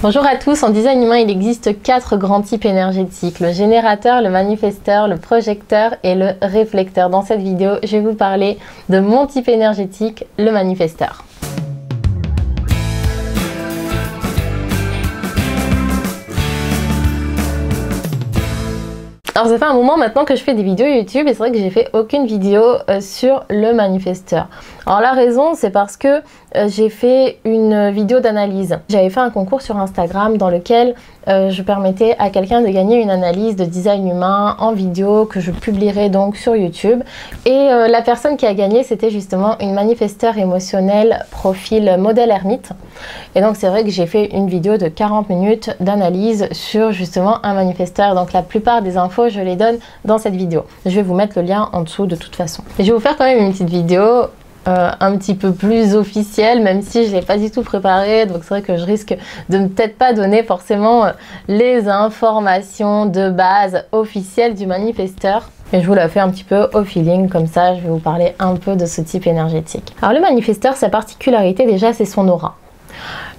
Bonjour à tous, en design humain il existe 4 grands types énergétiques, le générateur, le manifesteur, le projecteur et le réflecteur. Dans cette vidéo, je vais vous parler de mon type énergétique, le manifesteur. Alors ça fait un moment maintenant que je fais des vidéos YouTube et c'est vrai que j'ai fait aucune vidéo sur le manifesteur. Alors la raison c'est parce que j'ai fait une vidéo d'analyse. J'avais fait un concours sur Instagram dans lequel je permettais à quelqu'un de gagner une analyse de design humain en vidéo que je publierai donc sur YouTube. Et la personne qui a gagné c'était justement une manifesteur émotionnelle profil modèle ermite. Et donc c'est vrai que j'ai fait une vidéo de 40 minutes d'analyse sur justement un manifesteur. Donc la plupart des infos je les donne dans cette vidéo. Je vais vous mettre le lien en dessous de toute façon. Et je vais vous faire quand même une petite vidéo un petit peu plus officielle, même si je ne l'ai pas du tout préparée. Donc c'est vrai que je risque de ne peut-être pas donner forcément les informations de base officielles du manifesteur. Et je vous la fais un petit peu au feeling, comme ça je vais vous parler un peu de ce type énergétique. Alors le manifesteur, sa particularité déjà c'est son aura.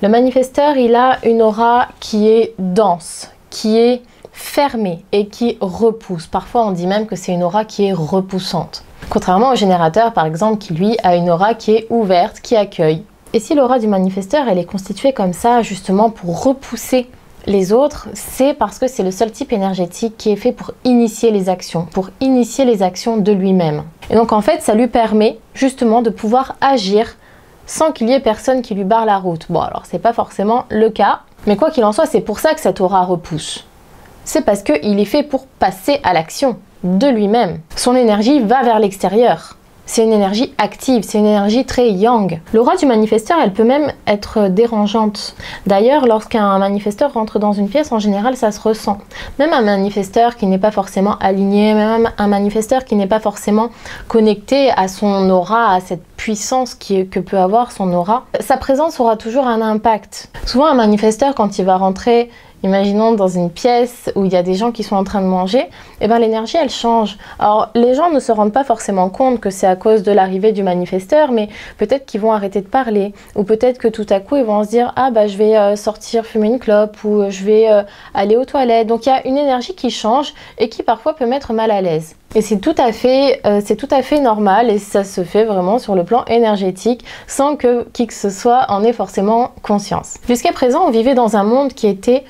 Le manifesteur il a une aura qui est dense, qui est fermée et qui repousse. Parfois on dit même que c'est une aura qui est repoussante. Contrairement au générateur par exemple qui lui a une aura qui est ouverte, qui accueille. Et si l'aura du manifesteur elle est constituée comme ça justement pour repousser les autres, c'est parce que c'est le seul type énergétique qui est fait pour initier les actions de lui-même. Et donc en fait ça lui permet justement de pouvoir agir sans qu'il y ait personne qui lui barre la route. Bon alors c'est pas forcément le cas, mais quoi qu'il en soit c'est pour ça que cette aura repousse. C'est parce qu'il est fait pour passer à l'action de lui-même. Son énergie va vers l'extérieur. C'est une énergie active, c'est une énergie très yang. L'aura du manifesteur, elle peut même être dérangeante. D'ailleurs, lorsqu'un manifesteur rentre dans une pièce, en général, ça se ressent. Même un manifesteur qui n'est pas forcément aligné, même un manifesteur qui n'est pas forcément connecté à son aura, à cette puissance que peut avoir son aura, sa présence aura toujours un impact. Souvent, un manifesteur, quand il va rentrer, imaginons dans une pièce où il y a des gens qui sont en train de manger, et ben l'énergie elle change. Alors les gens ne se rendent pas forcément compte que c'est à cause de l'arrivée du manifesteur, mais peut-être qu'ils vont arrêter de parler, ou peut-être que tout à coup ils vont se dire ah bah je vais sortir fumer une clope, ou je vais aller aux toilettes. Donc il y a une énergie qui change et qui parfois peut mettre mal à l'aise. Et c'est tout à fait normal et ça se fait vraiment sur le plan énergétique sans que qui que ce soit en ait forcément conscience. Jusqu'à présent, on vivait dans un monde qui était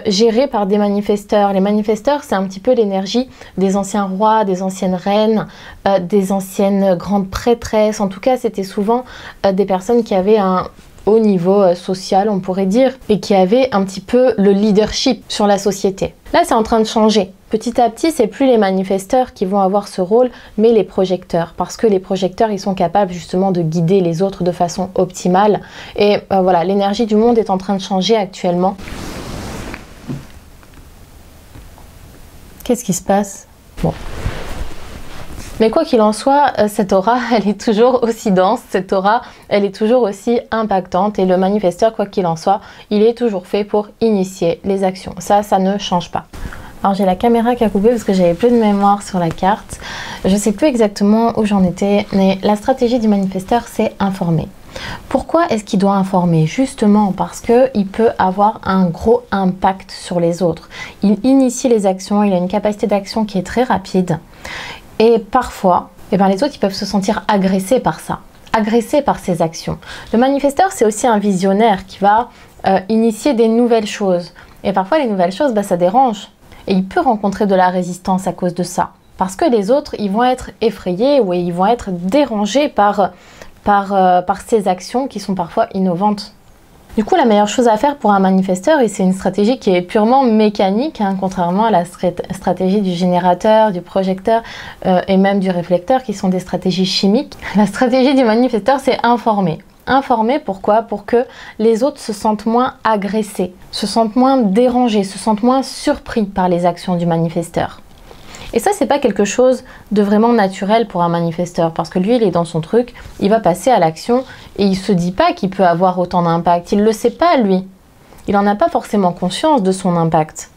géré par des manifesteurs. Les manifesteurs, c'est un petit peu l'énergie des anciens rois, des anciennes reines, des anciennes grandes prêtresses. En tout cas, c'était souvent des personnes qui avaient un haut niveau social, on pourrait dire, et qui avaient un petit peu le leadership sur la société. Là, c'est en train de changer. Petit à petit, c'est plus les manifesteurs qui vont avoir ce rôle, mais les projecteurs. Parce que les projecteurs, ils sont capables justement de guider les autres de façon optimale. Et voilà, l'énergie du monde est en train de changer actuellement. Qu'est-ce qui se passe? Bon. Mais quoi qu'il en soit, cette aura, elle est toujours aussi dense, cette aura, elle est toujours aussi impactante. Et le manifesteur, quoi qu'il en soit, il est toujours fait pour initier les actions. Ça ne change pas. Alors j'ai la caméra qui a coupé parce que j'avais plus de mémoire sur la carte. Je ne sais plus exactement où j'en étais, mais la stratégie du manifesteur, c'est informer. Pourquoi est-ce qu'il doit informer? Justement parce qu'il peut avoir un gros impact sur les autres. Il initie les actions, il a une capacité d'action qui est très rapide. Et parfois, les autres ils peuvent se sentir agressés par ça, agressés par ces actions. Le manifesteur, c'est aussi un visionnaire qui va initier des nouvelles choses. Et parfois, les nouvelles choses, ça dérange. Et il peut rencontrer de la résistance à cause de ça. Parce que les autres, ils vont être effrayés ou ils vont être dérangés par ces actions qui sont parfois innovantes. Du coup, la meilleure chose à faire pour un manifesteur, et c'est une stratégie qui est purement mécanique, contrairement à la stratégie du générateur, du projecteur et même du réflecteur, qui sont des stratégies chimiques. La stratégie du manifesteur, c'est informer. Informer, pourquoi? Pour que les autres se sentent moins agressés, se sentent moins dérangés, se sentent moins surpris par les actions du manifesteur. Et ça, c'est pas quelque chose de vraiment naturel pour un manifesteur, parce que lui, il est dans son truc, il va passer à l'action et il se dit pas qu'il peut avoir autant d'impact. Il le sait pas, lui. Il en a pas forcément conscience de son impact.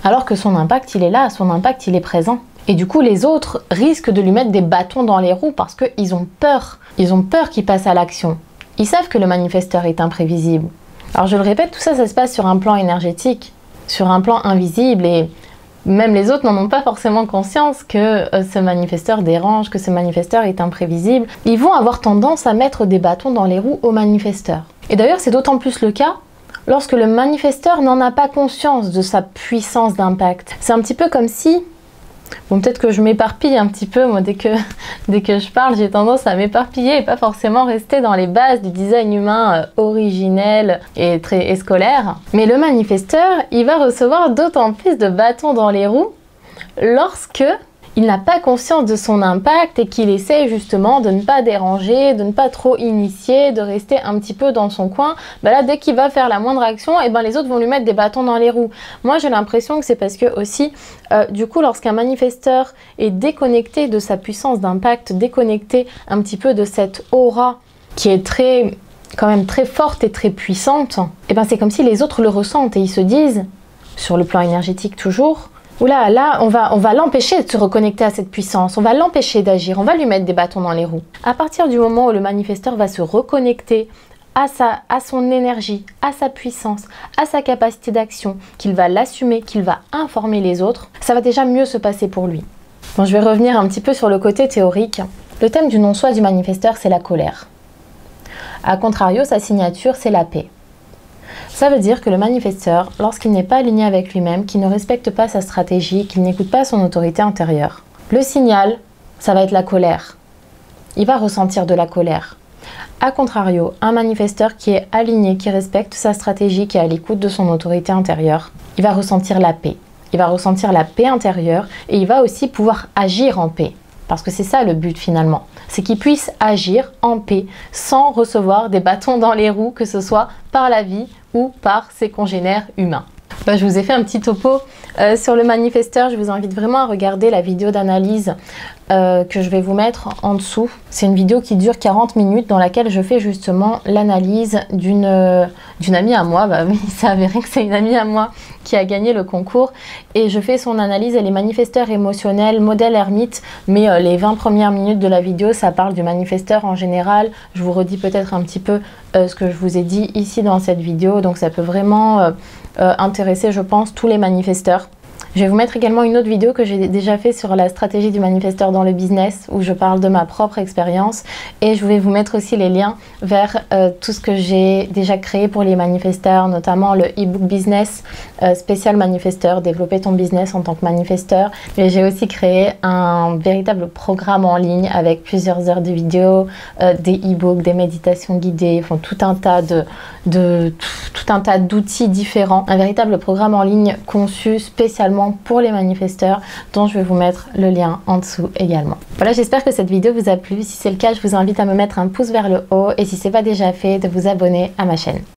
Alors que son impact, il est là, son impact, il est présent. Et du coup, les autres risquent de lui mettre des bâtons dans les roues parce qu'ils ont peur. Ils ont peur qu'il passe à l'action. Ils savent que le manifesteur est imprévisible. Alors je le répète, tout ça, ça se passe sur un plan énergétique, sur un plan invisible, et même les autres n'en ont pas forcément conscience que ce manifesteur dérange, que ce manifesteur est imprévisible. Ils vont avoir tendance à mettre des bâtons dans les roues aux manifesteurs. Et d'ailleurs, c'est d'autant plus le cas lorsque le manifesteur n'en a pas conscience de sa puissance d'impact. C'est un petit peu comme si... Bon, peut-être que je m'éparpille un petit peu, moi, dès que je parle, j'ai tendance à m'éparpiller et pas forcément rester dans les bases du design humain originel et très scolaire. Mais le manifesteur, il va recevoir d'autant plus de bâtons dans les roues lorsque il n'a pas conscience de son impact et qu'il essaie justement de ne pas déranger, de ne pas trop initier, de rester un petit peu dans son coin. Là, dès qu'il va faire la moindre action, et les autres vont lui mettre des bâtons dans les roues. Moi, j'ai l'impression que c'est parce que aussi, du coup, lorsqu'un manifesteur est déconnecté de sa puissance d'impact, déconnecté un petit peu de cette aura qui est quand même très forte et très puissante, c'est comme si les autres le ressentent et ils se disent, sur le plan énergétique toujours, oula, là, on va l'empêcher de se reconnecter à cette puissance, on va l'empêcher d'agir, on va lui mettre des bâtons dans les roues. À partir du moment où le manifesteur va se reconnecter à son énergie, à sa puissance, à sa capacité d'action, qu'il va l'assumer, qu'il va informer les autres, ça va déjà mieux se passer pour lui. Bon, je vais revenir un petit peu sur le côté théorique. Le thème du non-soi du manifesteur, c'est la colère. A contrario, sa signature, c'est la paix. Ça veut dire que le manifesteur, lorsqu'il n'est pas aligné avec lui-même, qu'il ne respecte pas sa stratégie, qu'il n'écoute pas son autorité intérieure, le signal, ça va être la colère. Il va ressentir de la colère. A contrario, un manifesteur qui est aligné, qui respecte sa stratégie, qui est à l'écoute de son autorité intérieure, il va ressentir la paix. Il va ressentir la paix intérieure et il va aussi pouvoir agir en paix. Parce que c'est ça le but finalement, c'est qu'il puisse agir en paix sans recevoir des bâtons dans les roues, que ce soit par la vie ou par ses congénères humains. Je vous ai fait un petit topo sur le manifesteur. Je vous invite vraiment à regarder la vidéo d'analyse que je vais vous mettre en dessous. C'est une vidéo qui dure 40 minutes dans laquelle je fais justement l'analyse d'une amie à moi. Oui, il s'est avéré que c'est une amie à moi qui a gagné le concours et je fais son analyse. Elle est manifesteur émotionnel, modèle ermite, mais les 20 premières minutes de la vidéo, ça parle du manifesteur en général. Je vous redis peut-être un petit peu ce que je vous ai dit ici dans cette vidéo, donc ça peut vraiment intéresser, je pense, tous les manifesteurs. Je vais vous mettre également une autre vidéo que j'ai déjà fait sur la stratégie du manifesteur dans le business où je parle de ma propre expérience et je vais vous mettre aussi les liens vers tout ce que j'ai déjà créé pour les manifesteurs, notamment le e-book business spécial manifesteur, développer ton business en tant que manifesteur. Mais j'ai aussi créé un véritable programme en ligne avec plusieurs heures de vidéos, des e-books, des méditations guidées, enfin, tout un tas d'outils différents. Un véritable programme en ligne conçu spécialement pour les manifesteurs dont je vais vous mettre le lien en dessous également. Voilà, j'espère que cette vidéo vous a plu. Si c'est le cas, je vous invite à me mettre un pouce vers le haut et si ce n'est pas déjà fait, de vous abonner à ma chaîne.